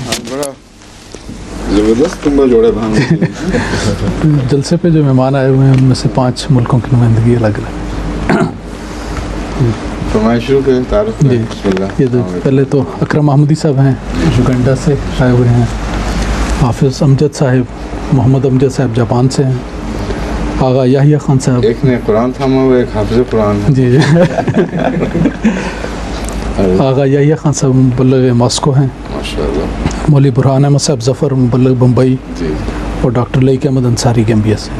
बड़ा ज़बरदस्त तुम जोड़े भांग जलसे पे जो मेहमान आए हुए हैं उनमें से 5 मुल्कों की नुमाइंदगी अलग अलग। फरमाइश शुरू करें तारुफ जी, ये तो पहले तो अकरम अहमदी साहब हैं युगांडा से आए हुए हैं, हाफिज़ अमजद साहिब, मोहम्मद अमजद साहब जापान से हैं, आगा याहिया खान साहब, एक ने कुरान थामा हुआ, एक हाफिज़ कुरान है। जी आगा याहिया खान साहब मुबल्लिग मॉस्को हैं, माशाअल्लाह। मौलवी बुरहान अहमद साहब ज़फ़र मुबल्लिग बम्बई, जी और डॉक्टर लईक अहमद अंसारी गैम्बिया से।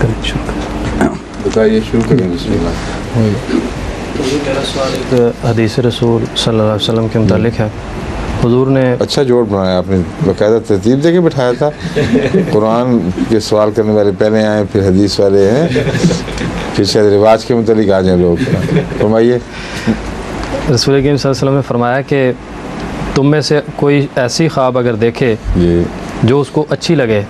करें शुरू करें। बताइए, शुरू करें बिस्मिल्लाह। मेरा सवाल एक हदीस रसूल सल्लल्लाहु अलैहि वसल्लम के मुतालिक है। हुजूर ने अच्छा जोड़ बनाया आपने, बाकायदा तरतीब दे के बिठाया था। कुरान के सवाल करने वाले पहले आए, फिर हदीस वाले हैं, फिर शायद रिवाज के मुतालिक आ जाए लोग। फरमाइए। रसूल करीम सल्लल्लाहु अलैहि वसल्लम ने फरमाया कि तुम में से कोई ऐसी ख्वाब अगर देखे जो उसको अच्छी लगे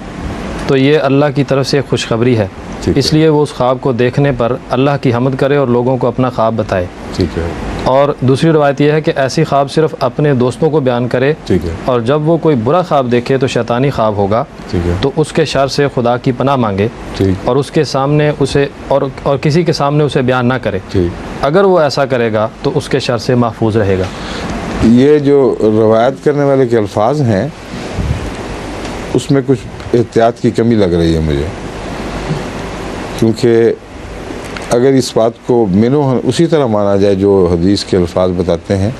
तो ये अल्लाह की तरफ से खुशखबरी है, इसलिए वो उस ख्वाब को देखने पर अल्लाह की हमद करे और लोगों को अपना ख्वाब बताए। ठीक है। और दूसरी रवायत यह है कि ऐसी ख्वाब सिर्फ अपने दोस्तों को बयान करे, ठीक है। और जब वो कोई बुरा ख्वाब देखे तो शैतानी ख्वाब होगा, ठीक है। तो उसके शर से खुदा की पनाह मांगे, ठीक। और उसके सामने उसे और किसी के सामने उसे बयान ना करे। ठीक। अगर वो ऐसा करेगा तो उसके शर से महफूज रहेगा। ये जो रवायत करने वाले के अल्फाज हैं उसमें कुछ एहतियात की कमी लग रही है मुझे, क्योंकि अगर इस बात को मिनो उसी तरह माना जाए जो हदीस के अल्फाज बताते हैं,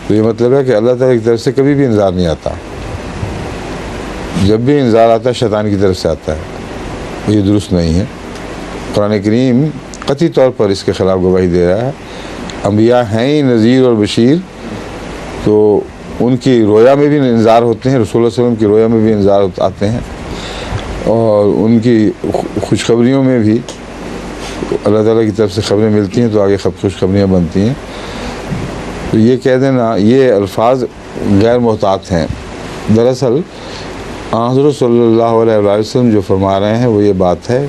तो ये मतलब है कि अल्लाह ताला की तरफ से कभी भी इंज़ार नहीं आता। जब भी इंज़ार आता है शैतान की तरफ से आता है, ये दुरुस्त नहीं है। कुरान करीम कतई तौर पर इसके ख़िलाफ़ गवाही दे रहा है। अंबिया हैं ही नज़ीर और बशीर, तो उनकी रोया में भी इंज़ार होते हैं, रसूल सल्लल्लाहु अलैहि वसल्लम की रोया में भी इंज़ार आते हैं, और उनकी खुशखबरियों में भी अल्लाह ताला की तरफ से खबरें मिलती हैं तो आगे खुशखबरियाँ बनती हैं। तो ये कह देना ये अल्फाज गैर मोहतात हैं। दरअसल हज़रत सल्लल्लाहु अलैहि वसल्लम जो फरमा रहे हैं वो ये बात है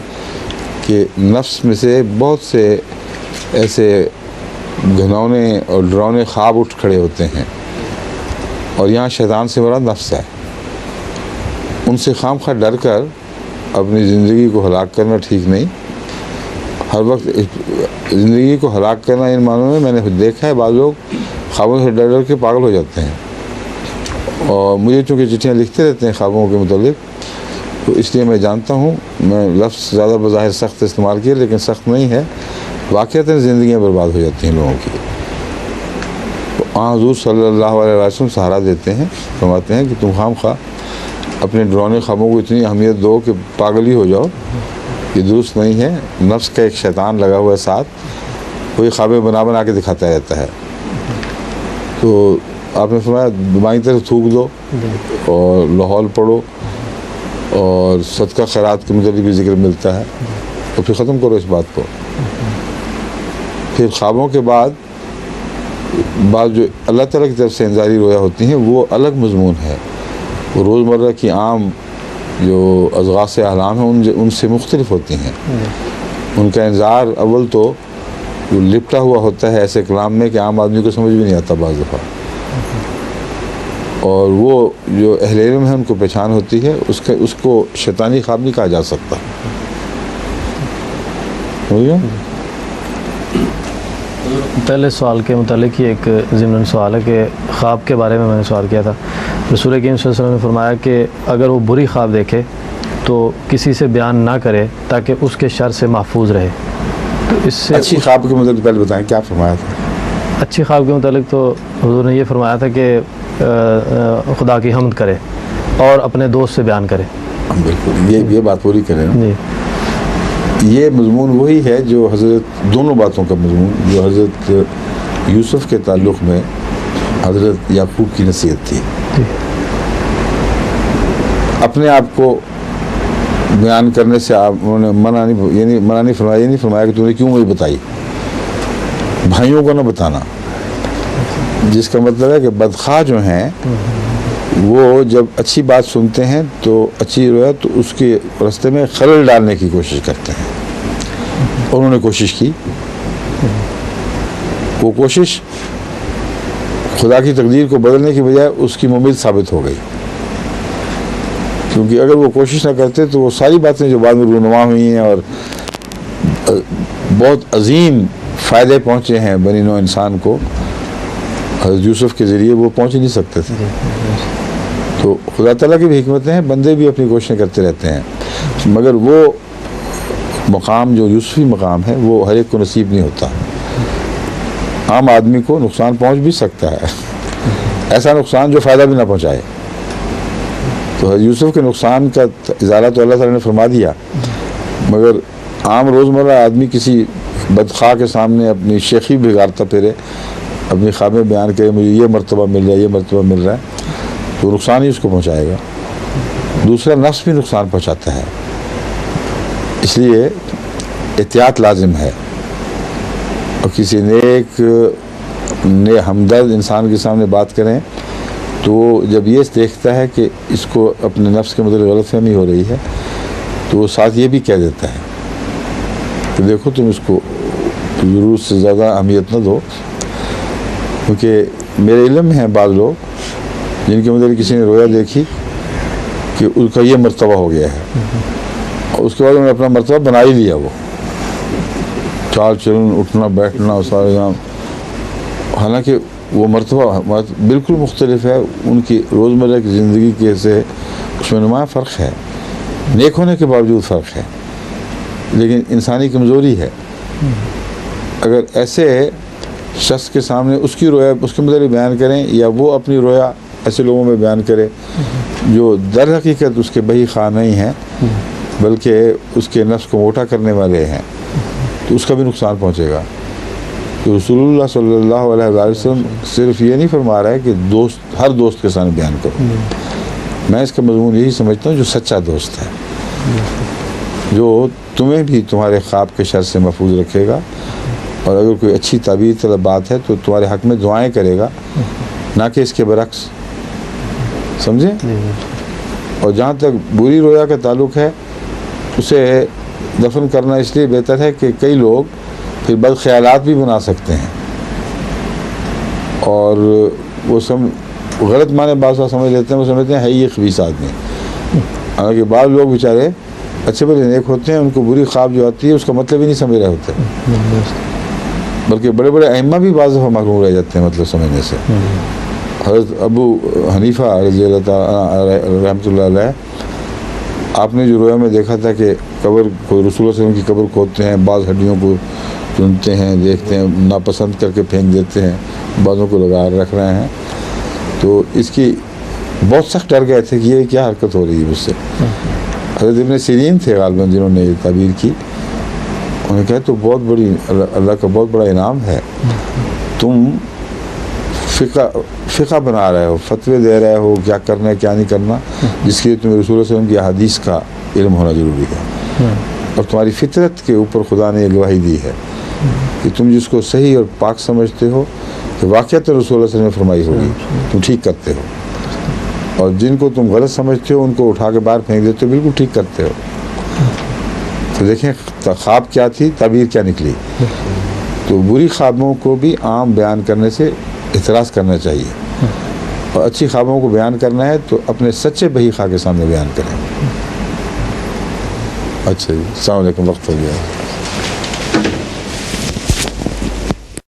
कि नफ्स में से बहुत से ऐसे घिनौने और डरावने ख्वाब उठ खड़े होते हैं, और यहाँ शैतान से बड़ा नफ्स है। उनसे खामखा डर कर अपनी ज़िंदगी को हलाक करना ठीक नहीं। हर वक्त ज़िंदगी को हलाक करना इन मानों में मैंने देखा है, बाद लोग ख्वाबों से डर डर के पागल हो जाते हैं। और मुझे चूँकि चिट्ठियाँ लिखते रहते हैं ख्वाबों के मुतालिक, तो इसलिए मैं जानता हूँ, मैं लफ्ज़ ज़्यादा बज़ाहिर सख्त इस्तेमाल किया, लेकिन सख्त नहीं है, वाक़ईतन ज़िंदगियाँ बर्बाद हो जाती हैं लोगों की। तो हुज़ूर सल्लल्लाहु अलैहि वसल्लम सहारा देते हैं, फरमाते हैं कि तुम खामखा अपने डरावने ख्वाबों को इतनी अहमियत दो कि पागल ही हो जाओ, ये दुरुस्त नहीं है। नफ्स का एक शैतान लगा हुआ है साथ, वही ख्वाबें बना बना के दिखाता रहता है। तो आपने फरमाया बाईं तरफ थूक दो और लाहौल पढ़ो, और सदका खैरात के मतलब भी जिक्र मिलता है, तो फिर ख़त्म करो इस बात को। फिर ख्वाबों के बाद जो अल्लाह ताला की तरफ से इंज़ारी रोया होती हैं वो अलग मज़मून है। वो रोज़मर्रा की आम जो अज़गास अहलाम हैं उनसे मुख्तलिफ होती हैं। उनका इंज़ार अव्वल तो वो लिपटा हुआ होता है ऐसे कलाम में कि आम आदमी को समझ भी नहीं आता बाज़ दफ़ा, और वो जो अहले इल्म है उनको पहचान होती है, उसको शैतानी ख्वाब नहीं कहा जा सकता। हो गया? पहले सवाल के मुतालिक ही एक ज़िमन सवाल है कि ख्वाब के बारे में मैंने सवाल किया था। रसूल करीम सल्लल्लाहु अलैहि वसल्लम ने फरमाया कि अगर वो बुरी ख्वाब देखे तो किसी से बयान ना करे ताकि उसके शर से महफूज रहे। तो इससे अच्छी ख्वाब के मतलब पहले बताएं क्या फरमाया था। अच्छी ख्वाब के मुतालिक तो हुज़ूर ने ये फरमाया था कि खुदा की हम्द करे और अपने दोस्त से बयान करे। बिल्कुल, ये बात पूरी करें ना। जी, ये मज़मून वही है जो हज़रत, दोनों बातों का मज़मून जो हज़रत यूसुफ़ के ताल्लुक़ में हज़रत याकूब की नसीहत थी। अपने आप को बयान करने से आप उन्होंने मना नहीं फरमाया, ये नहीं फरमाया कि तूने क्यों मुझे बताई, भाइयों को ना बताना, जिसका मतलब है कि बदख़्वाह जो हैं वो जब अच्छी बात सुनते हैं तो अच्छी रोया तो उसके रास्ते में खलल डालने की कोशिश करते हैं। उन्होंने कोशिश की, वो कोशिश خدا کی تقدیر کو بدلنے کی بجائے اس کی ممید ثابت ہو گئی، کیونکہ اگر وہ کوشش نہ کرتے تو وہ ساری باتیں جو بعد میں رونما ہوئی ہیں اور بہت عظیم فائدے پہنچے ہیں بنی نوع انسان کو حضرت یوسف کے ذریعے، وہ پہنچ ہی نہیں سکتے تھے۔ تو خدا تعالیٰ کی بھی حکمتیں ہیں، بندے بھی اپنی کوششیں کرتے رہتے ہیں، مگر وہ مقام جو یوسفی مقام ہے وہ ہر ایک کو نصیب نہیں ہوتا۔ عام آدمی کو نقصان پہنچ بھی سکتا ہے، ایسا نقصان جو فائدہ بھی نہ پہنچائے۔ تو حضرت یوسف کے نقصان کا ازالہ تو اللہ تعالیٰ نے فرما دیا، مگر عام روزمرہ آدمی کسی بدخواہ کے سامنے اپنی شیخی بگاڑتا پھرے، اپنی خوابیں بیان کرے مجھے یہ مرتبہ مل رہا ہے، یہ مرتبہ مل رہا ہے، تو نقصان ہی اس کو پہنچائے گا۔ دوسرا نفس بھی نقصان پہنچاتا ہے، اس لیے احتیاط لازم ہے۔ اور کسی نیک ہمدرد انسان کے سامنے بات کریں تو جب یہ دیکھتا ہے کہ اس کو اپنے نفس کے متعلق غلط فہمی ہو رہی ہے تو وہ ساتھ یہ بھی کہہ دیتا ہے کہ دیکھو تم اس کو ضرورت سے زیادہ اہمیت نہ دو، کیونکہ میرے علم میں ہیں بعض لوگ جن کے متعلق کسی نے رویا دیکھی کہ اس کا یہ مرتبہ ہو گیا ہے، اور اس کے بعد انہوں نے اپنا مرتبہ بنا ہی لیا، وہ چال چلن اٹھنا بیٹھنا سارے کام، حالانکہ وہ مرتبہ بالکل مختلف ہے، ان کی روزمرہ کی زندگی کے سے اس میں نمایاں فرق ہے، نیک ہونے کے باوجود فرق ہے، لیکن انسانی کمزوری ہے۔ اگر ایسے شخص کے سامنے اس کی رویا اس کے متعلق بیان کریں یا وہ اپنی رویا ایسے لوگوں میں بیان کرے جو در حقیقت اس کے بہی خواہ نہیں ہیں بلکہ اس کے نفس کو موٹا کرنے والے ہیں، تو اس کا بھی نقصان پہنچے گا۔ تو رسول اللہ صلی اللہ علیہ وسلم صرف یہ نہیں فرما رہا ہے کہ دوست ہر دوست کے سامنے بیان کرو، میں اس کا مضمون یہی سمجھتا ہوں جو سچا دوست ہے، جو تمہیں بھی تمہارے خواب کے شر سے محفوظ رکھے گا، اور اگر کوئی اچھی تعبیر طلب بات ہے تو تمہارے حق میں دعائیں کرے گا، نہ کہ اس کے برعکس، سمجھیں۔ اور جہاں تک بری رویا کا تعلق ہے، اسے دفن کرنا اس لیے بہتر ہے کہ کئی لوگ پھر بد خیالات بھی بنا سکتے ہیں، اور وہ غلط معنی بعض سمجھ لیتے ہیں، وہ سمجھتے ہیں ہے یہ خبیث آدمی، حالانکہ بعض لوگ بیچارے اچھے بڑے نیک ہوتے ہیں، ان کو بری خواب جو آتی ہے اس کا مطلب ہی نہیں سمجھ رہے ہوتے، بلکہ بڑے بڑے ائمہ بھی بعض دفعہ محروم رہ جاتے ہیں مطلب سمجھنے سے۔ حضرت ابو حنیفہ رضی اللہ تعالیٰ رحمۃ اللہ علیہ، آپ نے جو رویا میں دیکھا تھا کہ قبر کو رسول اللہ صلی اللہ علیہ وسلم کی قبر کھودتے ہیں، بعض ہڈیوں کو چنتے ہیں، دیکھتے ہیں، ناپسند کر کے پھینک دیتے ہیں، بعضوں کو لگا رکھ رہے ہیں، تو اس کی بہت سخت ڈر گئے تھے کہ یہ کیا حرکت ہو رہی ہے مجھ سے۔ حضرت ابن سیرین تھے غالباً جنہوں نے یہ تعبیر کی، انہوں نے کہا تو بہت بڑی اللہ کا بہت بڑا انعام ہے، تم فقہ بنا رہے ہو، فتوے دے رہے ہو کیا کرنا ہے کیا نہیں کرنا، جس کے لیے تمہیں رسول اللہ صلی اللہ علیہ وسلم کی احادیث کا علم ہونا ضروری ہے، اور تمہاری فطرت کے اوپر خدا نے یہ گواہی دی ہے کہ تم جس کو صحیح اور پاک سمجھتے ہو کہ واقعات رسول اللہ صلی اللہ علیہ وسلم نے فرمائی ہوگی، تم ٹھیک کرتے ہو، اور جن کو تم غلط سمجھتے ہو ان کو اٹھا کے باہر پھینک دیتے ہو، بالکل ٹھیک کرتے ہو۔ تو دیکھیں خواب کیا تھی، تعبیر کیا نکلی۔ تو بری خوابوں کو بھی عام بیان کرنے سے اعتراض کرنا چاہیے، اور اچھی خوابوں کو بیان کرنا ہے تو اپنے سچے بہی خواہ کے سامنے بیان کریں۔ اچھا جی، السلام علیکم، وقت ہو گیا۔